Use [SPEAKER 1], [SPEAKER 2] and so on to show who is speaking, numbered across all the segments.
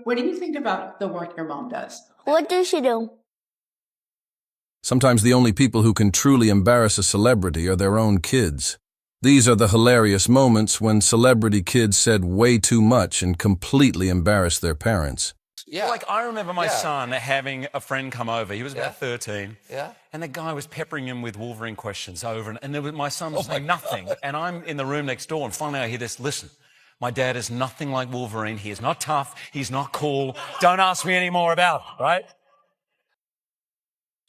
[SPEAKER 1] What do you think about the work your mom does?
[SPEAKER 2] What does she do?
[SPEAKER 3] Sometimes the only people who can truly embarrass a celebrity are their own kids. These are the hilarious moments when celebrity kids said way too much and completely embarrassed their parents.
[SPEAKER 4] Yeah.
[SPEAKER 5] Like, I remember my son having a friend come over. He was about 13.
[SPEAKER 4] Yeah.
[SPEAKER 5] And the guy was peppering him with Wolverine questions over and there was, my son was saying nothing. And I'm in the room next door and finally I hear this, listen, my dad is nothing like Wolverine. He is not tough. He's not cool. Don't ask me any more about it, right?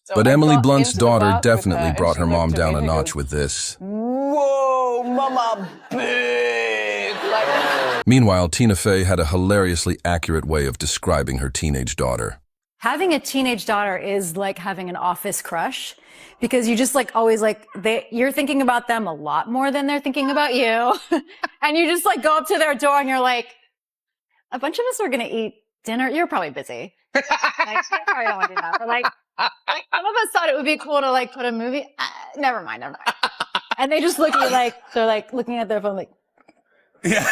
[SPEAKER 6] So
[SPEAKER 3] But
[SPEAKER 6] I
[SPEAKER 3] Emily
[SPEAKER 6] got
[SPEAKER 3] Blunt's
[SPEAKER 6] into the
[SPEAKER 3] daughter
[SPEAKER 6] bath with
[SPEAKER 3] definitely
[SPEAKER 6] her,
[SPEAKER 3] brought
[SPEAKER 6] and
[SPEAKER 3] her
[SPEAKER 6] she
[SPEAKER 3] mom
[SPEAKER 6] looked at
[SPEAKER 3] down
[SPEAKER 6] me
[SPEAKER 3] a
[SPEAKER 6] and
[SPEAKER 3] notch
[SPEAKER 6] goes,
[SPEAKER 3] with this.
[SPEAKER 6] "Whoa, mama, big!" Like,
[SPEAKER 3] Meanwhile, Tina Fey had a hilariously accurate way of describing her teenage daughter.
[SPEAKER 7] Having a teenage daughter is like having an office crush because you just like always like you're thinking about them a lot more than they're thinking about you. And you just like go up to their door and you're like, a bunch of us are going to eat dinner. You're probably busy. Like, you probably don't want to do that. But like some of us thought it would be cool to like put a movie. Never mind. And they just look at you like, they're like looking at their phone like,
[SPEAKER 4] Yeah.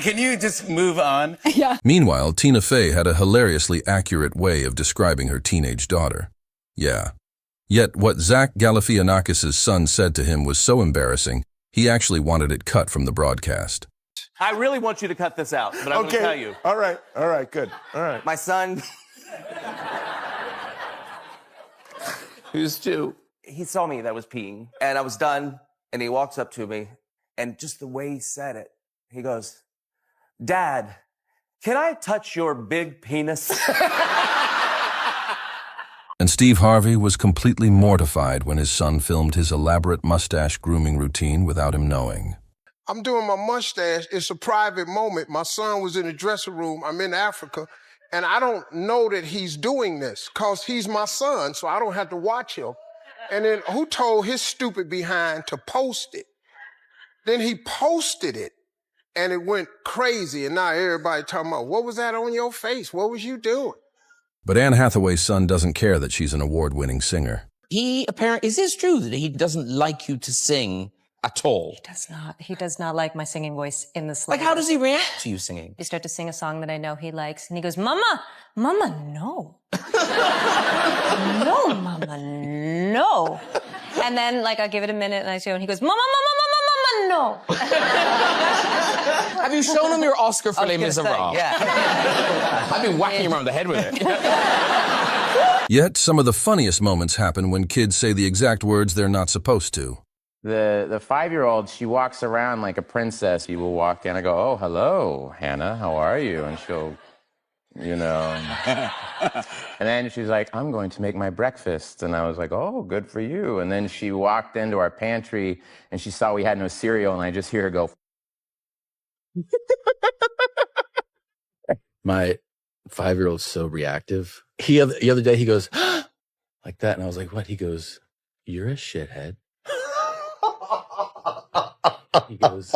[SPEAKER 4] Can you just move on?
[SPEAKER 7] yeah.
[SPEAKER 3] Meanwhile, Tina Fey had a hilariously accurate way of describing her teenage daughter. Yeah. Yet what Zach Galifianakis' son said to him was so embarrassing, he actually wanted it cut from the broadcast.
[SPEAKER 8] I really want you to cut this out, but I'm going to tell you.
[SPEAKER 9] All right, good. All right.
[SPEAKER 8] My son,
[SPEAKER 4] Who's two?
[SPEAKER 8] he saw me that I was peeing, and I was done, and he walks up to me, and just the way he said it, he goes, "Dad, can I touch your big penis?"
[SPEAKER 3] And Steve Harvey was completely mortified when his son filmed his elaborate mustache grooming routine without him knowing.
[SPEAKER 9] I'm doing my mustache. It's a private moment. My son was in the dressing room. I'm in Africa, and I don't know that he's doing this because he's my son, so I don't have to watch him. And then who told his stupid behind to post it? Then he posted it, and it went crazy, and now everybody talking about, what was that on your face? What was you doing?
[SPEAKER 3] But Anne Hathaway's son doesn't care that she's an award-winning singer.
[SPEAKER 4] Is this true that he doesn't like you to sing at all?
[SPEAKER 10] He does not like my singing voice in the slightest.
[SPEAKER 4] Like, how does he react to you singing?
[SPEAKER 10] You start to sing a song that I know he likes, and he goes, Mama, no. No, Mama, no. And then, like, I'll give it a minute, and I go, and he goes, Mama, no.
[SPEAKER 4] Have you shown him your Oscar for Les Miserables?
[SPEAKER 8] Yeah.
[SPEAKER 4] I've been whacking him around the head with it.
[SPEAKER 3] Yet, some of the funniest moments happen when kids say the exact words they're not supposed to.
[SPEAKER 11] The 5-year-old, she walks around like a princess. You will walk in, I go, oh, hello, Hannah, how are you? And she'll, and then she's like, I'm going to make my breakfast. And I was like, oh, good for you. And then she walked into our pantry and she saw we had no cereal, and I just hear her go.
[SPEAKER 12] My 5-year-old's so reactive. The other day he goes, like that. And I was like, what? He goes, you're a shithead. He goes,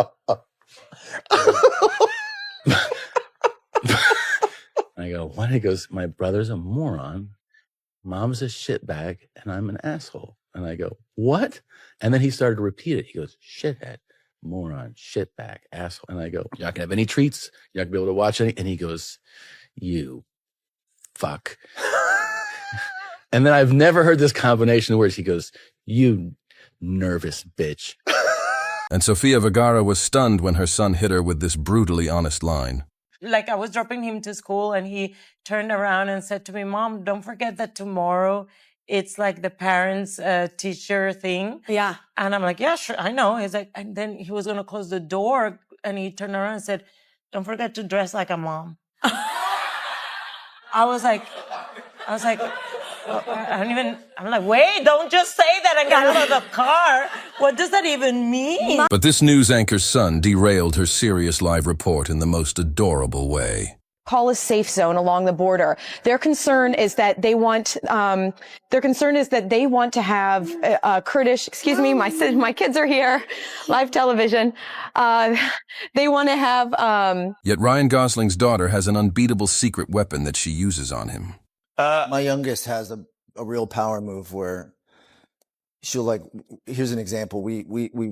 [SPEAKER 12] I go, what? He goes, my brother's a moron, mom's a shitbag, and I'm an asshole. And I go, what? And then he started to repeat it. He goes, shithead, moron, shitbag, asshole. And I go, you're not gonna have any treats. You're not gonna be able to watch any. And he goes, you fuck. And then I've never heard this combination of words. He goes, you nervous bitch.
[SPEAKER 3] And Sofia Vergara was stunned when her son hit her with this brutally honest line.
[SPEAKER 13] Like, I was dropping him to school and he turned around and said to me, Mom, don't forget that tomorrow it's like the parents teacher thing.
[SPEAKER 7] Yeah.
[SPEAKER 13] And I'm like, yeah, sure, I know. He's like, and then he was going to close the door and he turned around and said, don't forget to dress like a mom. I was like, I'm like, wait, don't just say that and get out of the car. What does that even mean?
[SPEAKER 3] But this news anchor's son derailed her serious live report in the most adorable way.
[SPEAKER 14] Call a safe zone along the border. Their concern is that they want to have Kurdish. Excuse me, my kids are here, live television. They want to have.
[SPEAKER 3] Yet Ryan Gosling's daughter has an unbeatable secret weapon that she uses on him.
[SPEAKER 15] My youngest has a real power move where she'll here's an example. We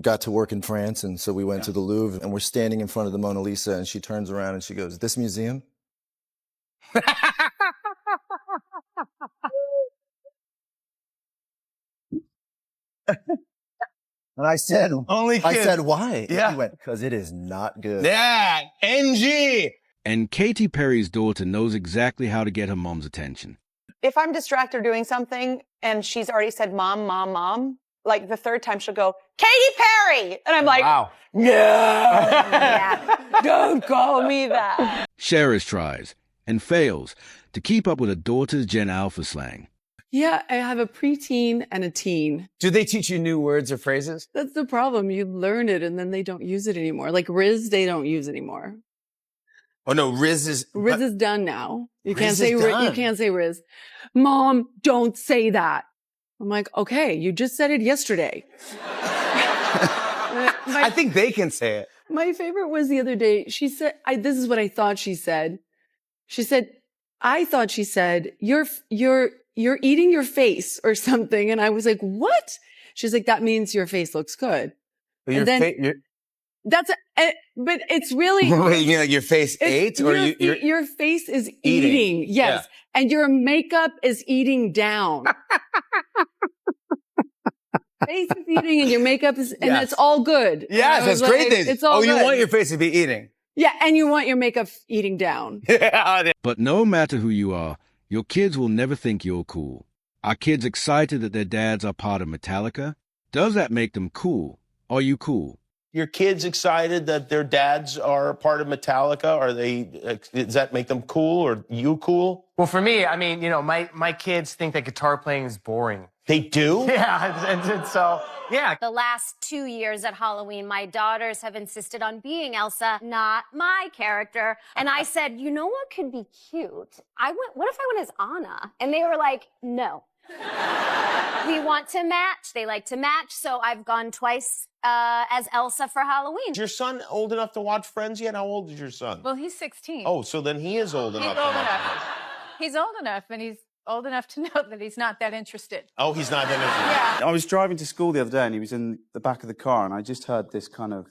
[SPEAKER 15] got to work in France, and so we went to the Louvre, and we're standing in front of the Mona Lisa, and she turns around and she goes, "This museum? And I said,
[SPEAKER 2] Only
[SPEAKER 15] I
[SPEAKER 2] kids.
[SPEAKER 15] said, why?
[SPEAKER 2] Yeah.
[SPEAKER 15] He went, because it is not good.
[SPEAKER 2] Yeah, NG.
[SPEAKER 16] And Katy Perry's daughter knows exactly how to get her mom's attention.
[SPEAKER 17] If I'm distracted doing something and she's already said mom, mom, mom, like the third time she'll go, Katy Perry! And I'm like,
[SPEAKER 2] Wow.
[SPEAKER 17] no, yeah, don't call me that.
[SPEAKER 16] Cherez tries and fails to keep up with her daughter's Gen Alpha slang.
[SPEAKER 18] Yeah, I have a preteen and a teen.
[SPEAKER 2] Do they teach you new words or phrases?
[SPEAKER 18] That's the problem. You learn it and then they don't use it anymore. Like Riz, they don't use anymore.
[SPEAKER 2] Oh no, Riz is
[SPEAKER 18] done now. You
[SPEAKER 2] Riz
[SPEAKER 18] can't
[SPEAKER 2] is
[SPEAKER 18] say
[SPEAKER 2] done.
[SPEAKER 18] you can't say Riz. Mom, don't say that. I'm like, okay, you just said it yesterday.
[SPEAKER 2] I think they can say it.
[SPEAKER 18] My favorite was the other day. She said, this is what I thought she said. She said, I thought she said, you're eating your face or something. And I was like, what? She's like, that means your face looks good.
[SPEAKER 2] But
[SPEAKER 18] And then- That's, but it's really.
[SPEAKER 2] Wait, you mean like your face ate, or
[SPEAKER 18] your face is
[SPEAKER 2] Eating.
[SPEAKER 18] eating. Yes. And your makeup is eating down. Face is eating and your makeup is, and
[SPEAKER 2] Yes.
[SPEAKER 18] it's all good. And
[SPEAKER 2] Yes,
[SPEAKER 18] I
[SPEAKER 2] that's
[SPEAKER 18] was
[SPEAKER 2] great.
[SPEAKER 18] like,
[SPEAKER 2] Things.
[SPEAKER 18] It's all
[SPEAKER 2] you
[SPEAKER 18] good.
[SPEAKER 2] want your face to be eating.
[SPEAKER 18] Yeah, and you want your makeup eating down.
[SPEAKER 16] But no matter who you are, your kids will never think you're cool. Are kids excited that their dads are part of Metallica? Does that make them cool? Are you cool?
[SPEAKER 19] Your kids excited that their dads are part of Metallica? Does that make them cool, or you cool?
[SPEAKER 20] Well, for me, I mean, you know, my kids think that guitar playing is boring.
[SPEAKER 19] They do?
[SPEAKER 20] Yeah, and so, yeah.
[SPEAKER 21] The last 2 years at Halloween, my daughters have insisted on being Elsa, not my character. And I said, you know what could be cute? What if I went as Anna? And they were like, no. We want to match. They like to match. So I've gone twice as Elsa for Halloween.
[SPEAKER 19] Is your son old enough to watch Friends yet? How old is your son?
[SPEAKER 22] Well, he's 16.
[SPEAKER 19] Oh, so then he is old
[SPEAKER 22] He's
[SPEAKER 19] enough.
[SPEAKER 22] old
[SPEAKER 19] to watch
[SPEAKER 22] enough.
[SPEAKER 19] Friends.
[SPEAKER 22] He's old enough, and he's old enough to know that he's not that interested.
[SPEAKER 19] Oh, he's not that interested.
[SPEAKER 23] I was driving to school the other day and he was in the back of the car and I just heard this kind of,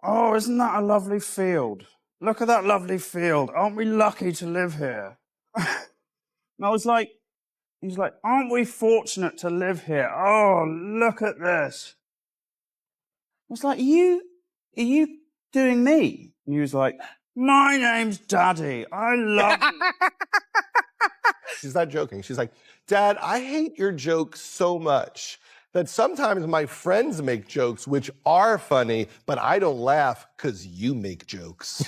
[SPEAKER 23] oh, isn't that a lovely field? Look at that lovely field. Aren't we lucky to live here? And I was like, he's like, aren't we fortunate to live here? Oh, look at this. I was like, are you doing me? And he was like, my name's Daddy. I love you.
[SPEAKER 24] She's not joking. She's like, Dad, I hate your jokes so much that sometimes my friends make jokes which are funny, but I don't laugh because you make jokes.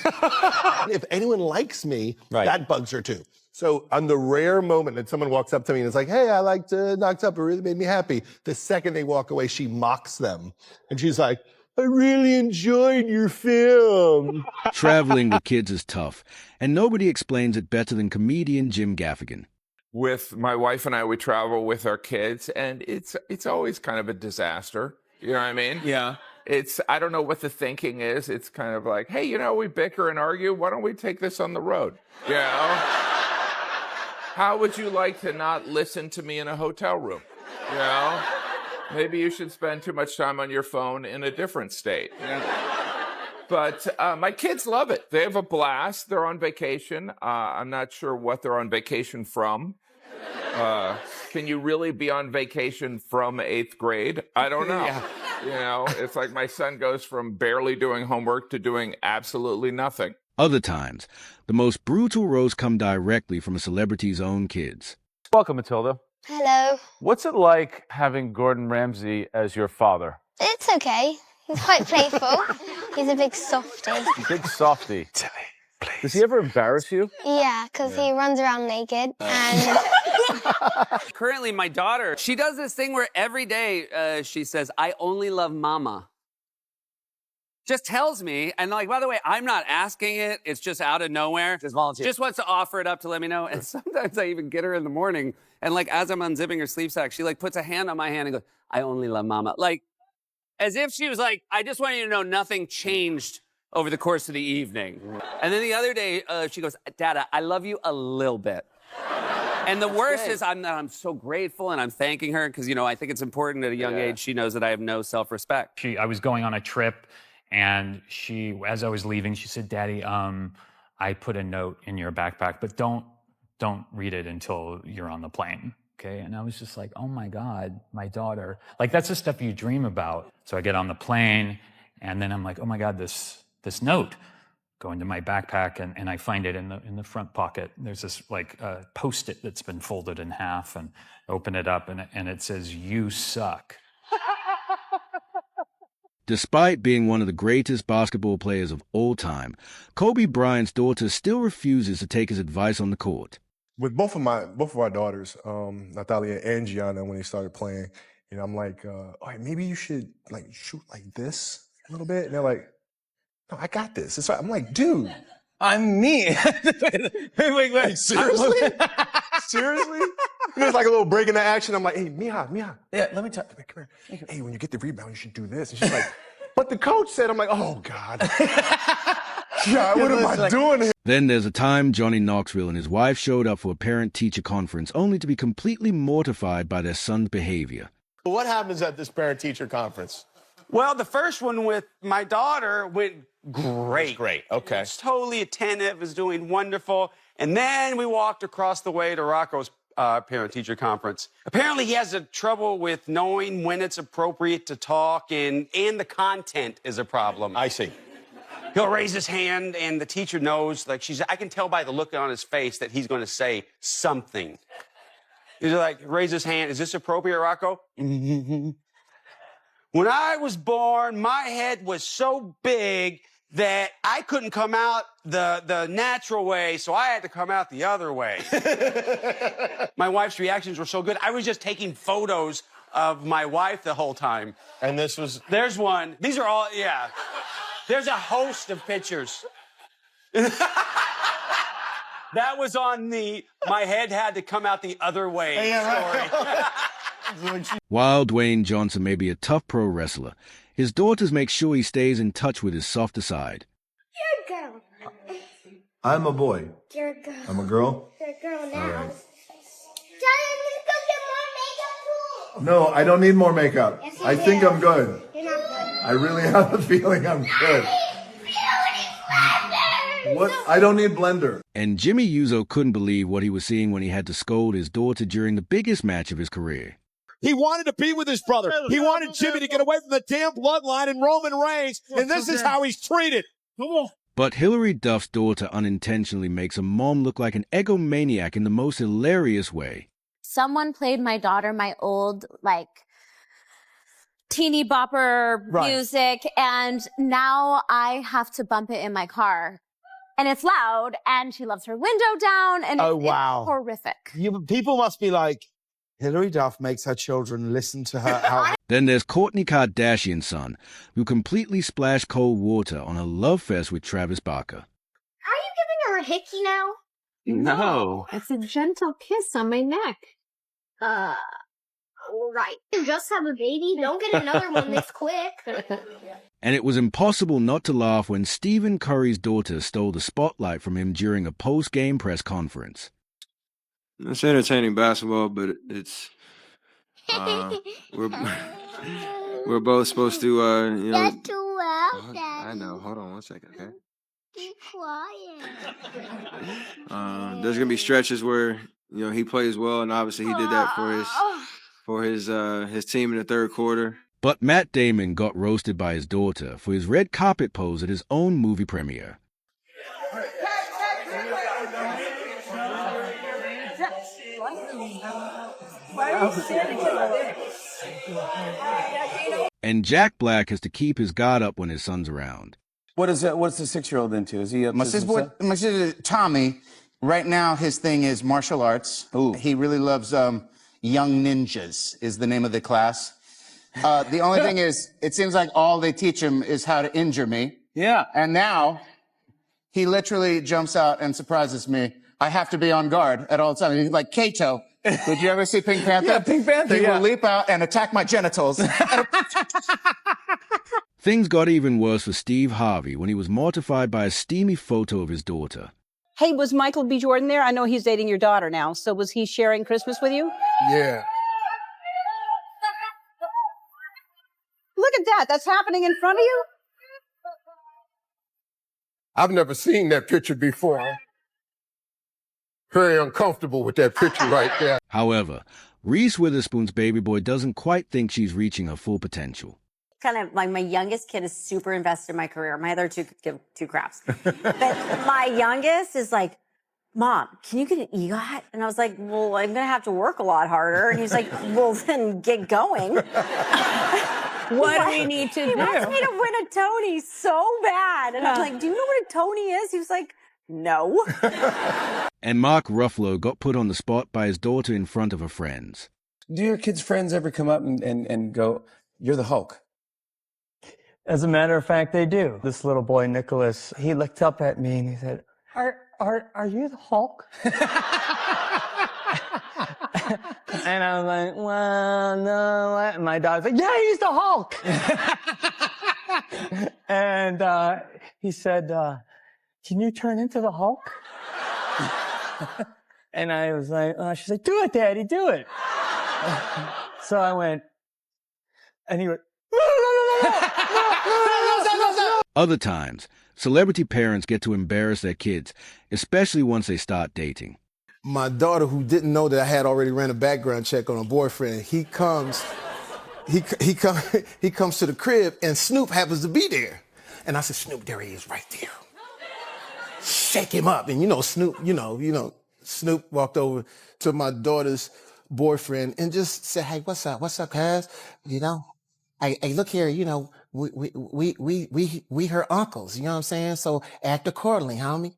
[SPEAKER 24] If anyone likes me, that bugs her too. So on the rare moment that someone walks up to me and is like, hey, I liked Knocked Up, it really made me happy. The second they walk away, she mocks them. And she's like, I really enjoyed your film.
[SPEAKER 16] Traveling with kids is tough, and nobody explains it better than comedian Jim Gaffigan.
[SPEAKER 25] With my wife and I, we travel with our kids, and it's always kind of a disaster. You know what I mean?
[SPEAKER 2] Yeah.
[SPEAKER 25] I don't know what the thinking is. It's kind of like, hey, you know, we bicker and argue. Why don't we take this on the road? You know? How would you like to not listen to me in a hotel room? You know? Maybe you should spend too much time on your phone in a different state. But my kids love it. They have a blast. They're on vacation. I'm not sure what they're on vacation from. Can you really be on vacation from 8th grade? I don't know.
[SPEAKER 2] Yeah.
[SPEAKER 25] You know, it's like my son goes from barely doing homework to doing absolutely nothing.
[SPEAKER 16] Other times, the most brutal roasts come directly from a celebrity's own kids.
[SPEAKER 26] Welcome, Matilda.
[SPEAKER 27] Hello.
[SPEAKER 26] What's it like having Gordon Ramsay as your father?
[SPEAKER 27] It's okay. He's quite playful. He's a big softie.
[SPEAKER 26] Big softy. Does he ever embarrass you?
[SPEAKER 27] Yeah, because he runs around naked and...
[SPEAKER 28] Currently, my daughter, she does this thing where every day she says, I only love mama. Just tells me, and like, by the way, I'm not asking it. It's just out of nowhere.
[SPEAKER 8] Just volunteer.
[SPEAKER 28] Just wants to offer it up to let me know. And sometimes I even get her in the morning, and like, as I'm unzipping her sleep sack, she like puts a hand on my hand and goes, I only love mama. Like, as if she was like, I just want you to know nothing changed over the course of the evening. And then the other day, she goes, Dada, I love you a little bit. And the worst is I'm so grateful and I'm thanking her because, you know, I think it's important at a young age she knows that I have no self-respect.
[SPEAKER 5] I was going on a trip, and she, as I was leaving, she said, Daddy, I put a note in your backpack, but don't read it until you're on the plane. Okay. And I was just like, oh my God, my daughter. Like, that's the stuff you dream about. So I get on the plane and then I'm like, oh my God, this note. Go into my backpack and I find it in the front pocket. There's this like Post-it that's been folded in half, and open it up and it says, "You suck."
[SPEAKER 16] Despite being one of the greatest basketball players of all time, Kobe Bryant's daughter still refuses to take his advice on the court.
[SPEAKER 1] With both of our daughters, Natalia and Gianna, when they started playing, I'm like, all right, maybe you should like shoot like this a little bit. And they're like, no, I got this. It's right. I'm like, dude,
[SPEAKER 2] I'm me. wait.
[SPEAKER 1] Seriously? Seriously? There's like a little break in the action. I'm like, hey, Mija. Yeah, let me tell you. Come here. Hey, when you get the rebound, you should do this. And she's like, but the coach said, I'm like, oh, God. God, what am I doing here?
[SPEAKER 16] Then there's a time Johnny Knoxville and his wife showed up for a parent-teacher conference only to be completely mortified by their son's behavior.
[SPEAKER 24] What happens at this parent-teacher conference?
[SPEAKER 4] Well, the first one with my daughter went great.
[SPEAKER 24] That's great. Okay.
[SPEAKER 4] Was totally attentive, was doing wonderful. And then we walked across the way to Rocco's parent-teacher conference. Apparently, he has trouble with knowing when it's appropriate to talk, and the content is a problem.
[SPEAKER 24] I see.
[SPEAKER 4] He'll raise his hand, and the teacher knows, like I can tell by the look on his face that he's going to say something. He's like, raise his hand. Is this appropriate, Rocco? Mm-hmm. When I was born, my head was so big that I couldn't come out the natural way, so I had to come out the other way. My wife's reactions were so good. I was just taking photos of my wife the whole time.
[SPEAKER 24] And this was...
[SPEAKER 4] There's one. These are all, yeah. There's a host of pictures. That was on my head had to come out the other way story.
[SPEAKER 16] While Dwayne Johnson may be a tough pro wrestler, his daughters make sure he stays in touch with his softer side.
[SPEAKER 27] You're a girl.
[SPEAKER 15] I'm a boy.
[SPEAKER 27] You're a girl.
[SPEAKER 15] I'm a girl?
[SPEAKER 27] You're a girl now.
[SPEAKER 15] All right.
[SPEAKER 27] Daddy, I'm gonna go get more makeup too.
[SPEAKER 15] No, I don't need more makeup.
[SPEAKER 27] Yes, you
[SPEAKER 15] I think
[SPEAKER 27] do.
[SPEAKER 15] I'm good.
[SPEAKER 27] You're not good.
[SPEAKER 15] I really have a feeling I'm good. What? I don't need blender.
[SPEAKER 16] And Jimmy Uso couldn't believe what he was seeing when he had to scold his daughter during the biggest match of his career.
[SPEAKER 6] He wanted to be with his brother. He wanted Jimmy to get away from the damn bloodline and Roman Reigns, and this is how he's treated. Come on.
[SPEAKER 16] But Hillary Duff's daughter unintentionally makes a mom look like an egomaniac in the most hilarious way.
[SPEAKER 21] Someone played my daughter my old, like, teeny bopper music, and now I have to bump it in my car. And it's loud, and she loves her window down, and
[SPEAKER 6] Oh, wow.
[SPEAKER 21] it's horrific.
[SPEAKER 6] People must be like, Hillary Duff makes her children listen to her out.
[SPEAKER 16] Then there's Kourtney Kardashian's son, who completely splashed cold water on a love fest with Travis Barker.
[SPEAKER 27] Are you giving her a hickey now?
[SPEAKER 4] No.
[SPEAKER 27] It's a gentle kiss on my neck. Right. You just have a baby. Don't get another one this quick.
[SPEAKER 16] And it was impossible not to laugh when Stephen Curry's daughter stole the spotlight from him during a post-game press conference.
[SPEAKER 7] It's entertaining basketball, but it's we're both supposed to
[SPEAKER 27] That's too loud, Daddy.
[SPEAKER 7] I know. Hold on 1 second, okay?
[SPEAKER 27] Be quiet.
[SPEAKER 7] There's gonna be stretches where he plays well, and obviously he did that for his team in the third quarter.
[SPEAKER 16] But Matt Damon got roasted by his daughter for his red carpet pose at his own movie premiere. And Jack Black has to keep his guard up when his son's around.
[SPEAKER 9] What's the 6-year-old into? Is he up
[SPEAKER 10] My
[SPEAKER 9] to some stuff?
[SPEAKER 10] sister, Tommy, right now his thing is martial arts.
[SPEAKER 9] Ooh.
[SPEAKER 10] He really loves Young Ninjas is the name of the class. The only thing is, it seems like all they teach him is how to injure me.
[SPEAKER 9] Yeah.
[SPEAKER 10] And now he literally jumps out and surprises me. I have to be on guard at all times. He's like Kato. Did you ever see Pink Panther?
[SPEAKER 9] Yeah, Pink Panther,
[SPEAKER 10] He
[SPEAKER 9] yeah.
[SPEAKER 10] will leap out and attack my genitals.
[SPEAKER 16] Things got even worse for Steve Harvey when he was mortified by a steamy photo of his daughter.
[SPEAKER 11] Hey, was Michael B. Jordan there? I know he's dating your daughter now. So was he sharing Christmas with you?
[SPEAKER 9] Yeah.
[SPEAKER 11] Look at that. That's happening in front of you?
[SPEAKER 24] I've never seen that picture before. Very uncomfortable with that picture right there.
[SPEAKER 16] However, Reese Witherspoon's baby boy doesn't quite think she's reaching her full potential.
[SPEAKER 3] Kind of like my youngest kid is super invested in my career. My other two could give two craps. But my youngest is like, Mom, can you get an EGOT? And I was like, well, I'm going to have to work a lot harder. And he's like, well, then get going.
[SPEAKER 11] What do we need to do?
[SPEAKER 3] He wants me to win a Tony so bad. And I'm like, do you know what a Tony is? He was like, no.
[SPEAKER 16] And Mark Ruffalo got put on the spot by his daughter in front of her friends.
[SPEAKER 9] Do your kids' friends ever come up and go, "You're the Hulk"?
[SPEAKER 2] As a matter of fact, they do. This little boy, Nicholas, he looked up at me and he said, Are you the Hulk? And I was like, well, no. And my dog's like, yeah, he's the Hulk. And he said, can you turn into the Hulk? And I was like, she's like, do it, Daddy, do it. So I went, and he went,
[SPEAKER 16] Other times, celebrity parents get to embarrass their kids, especially once they start dating.
[SPEAKER 24] My daughter, who didn't know that I had already ran a background check on a boyfriend, he comes to the crib and Snoop happens to be there. And I said, Snoop, there he is right there. Shake him up. And Snoop, Snoop walked over to my daughter's boyfriend and just said, hey, what's up? What's up, cuz? Hey, look here, we her uncles, you know what I'm saying? So act accordingly, homie.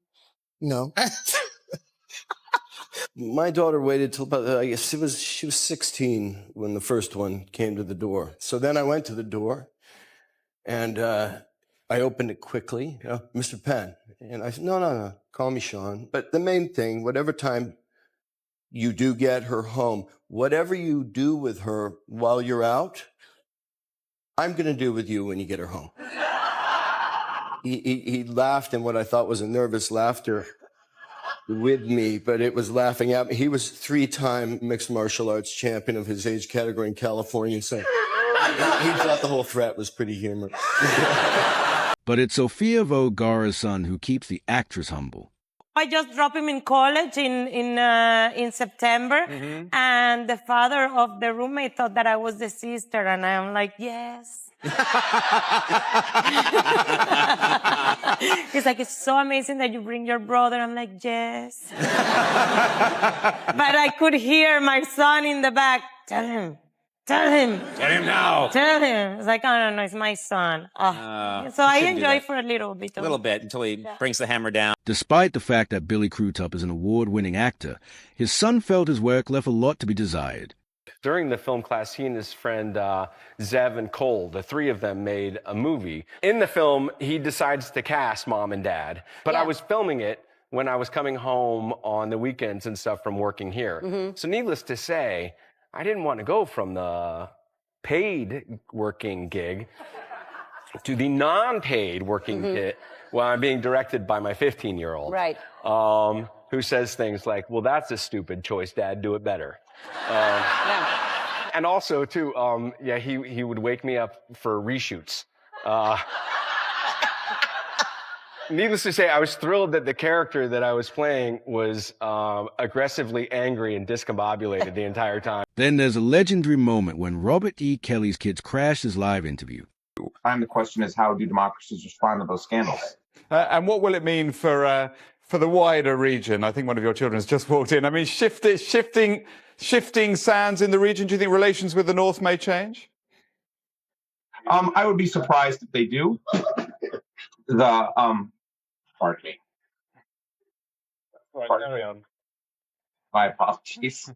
[SPEAKER 12] My daughter waited till about, I guess she was 16 when the first one came to the door. So then I went to the door and I opened it quickly, Mr. Penn. And I said, no, call me Sean. But the main thing, whatever time you do get her home, whatever you do with her while you're out, I'm going to do with you when you get her home. He laughed in what I thought was a nervous laughter with me, but it was laughing at me. He was 3-time mixed martial arts champion of his age category in California, so he thought the whole threat was pretty humorous.
[SPEAKER 16] But it's Sofia Vergara's son who keeps the actress humble.
[SPEAKER 13] I just dropped him in college in September, and the father of the roommate thought that I was the sister, and I'm like, yes. He's like, it's so amazing that you bring your brother. I'm like, yes. But I could hear my son in the back, tell him. Tell him now. Tell him. It's like, oh, no, it's my son. So I enjoy for a little bit.
[SPEAKER 14] A little bit until he brings the hammer down.
[SPEAKER 16] Despite the fact that Billy Crudup is an award-winning actor, his son felt his work left a lot to be desired.
[SPEAKER 17] During the film class, he and his friend Zev and Cole, the three of them, made a movie. In the film, he decides to cast mom and dad. But I was filming it when I was coming home on the weekends and stuff from working here. So needless to say, I didn't want to go from the paid working gig to the non-paid working gig while I'm being directed by my 15-year-old.
[SPEAKER 11] Right.
[SPEAKER 17] Who says things like, well, that's a stupid choice, Dad, do it better. And also, too, he would wake me up for reshoots. Needless to say, I was thrilled that the character that I was playing was aggressively angry and discombobulated the entire time.
[SPEAKER 16] Then there's a legendary moment when Robert E. Kelly's kids crashed his live interview.
[SPEAKER 18] And the question is, how do democracies respond to those scandals?
[SPEAKER 23] And what will it mean for the wider region? I think one of your children has just walked in. I mean, shifting sands in the region. Do you think relations with the North may change?
[SPEAKER 18] I would be surprised if they do. Pardon me.
[SPEAKER 23] Right, carry on.
[SPEAKER 18] My apologies.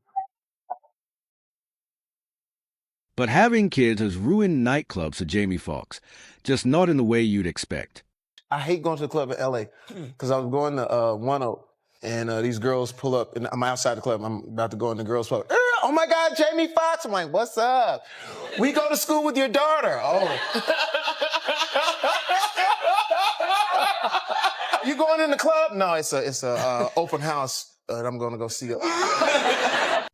[SPEAKER 16] But having kids has ruined nightclubs for Jamie Foxx, just not in the way you'd expect.
[SPEAKER 24] I hate going to the club in LA because I was going to One Oak and these girls pull up and I'm outside the club. I'm about to go in the girls' club. Oh my God, Jamie Foxx. I'm like, what's up? We go to school with your daughter. Oh. You going in the club? No, it's a open house that I'm going to go see.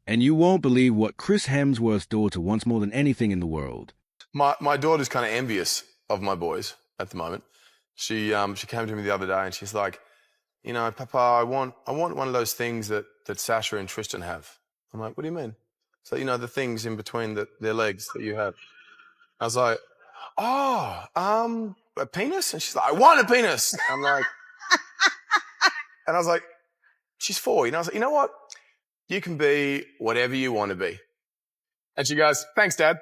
[SPEAKER 16] And you won't believe what Chris Hemsworth's daughter wants more than anything in the world.
[SPEAKER 1] My daughter's kind of envious of my boys at the moment.
[SPEAKER 5] She came to me the other day and she's like, you know, Papa, I want one of those things that Sasha and Tristan have. I'm like, what do you mean? So, you know, the things in between their legs that you have. I was like, oh, a penis? And she's like, I want a penis. I'm like, and I was like, she's 4. You know, I was like, you know what? You can be whatever you want to be. And she goes, thanks, Dad.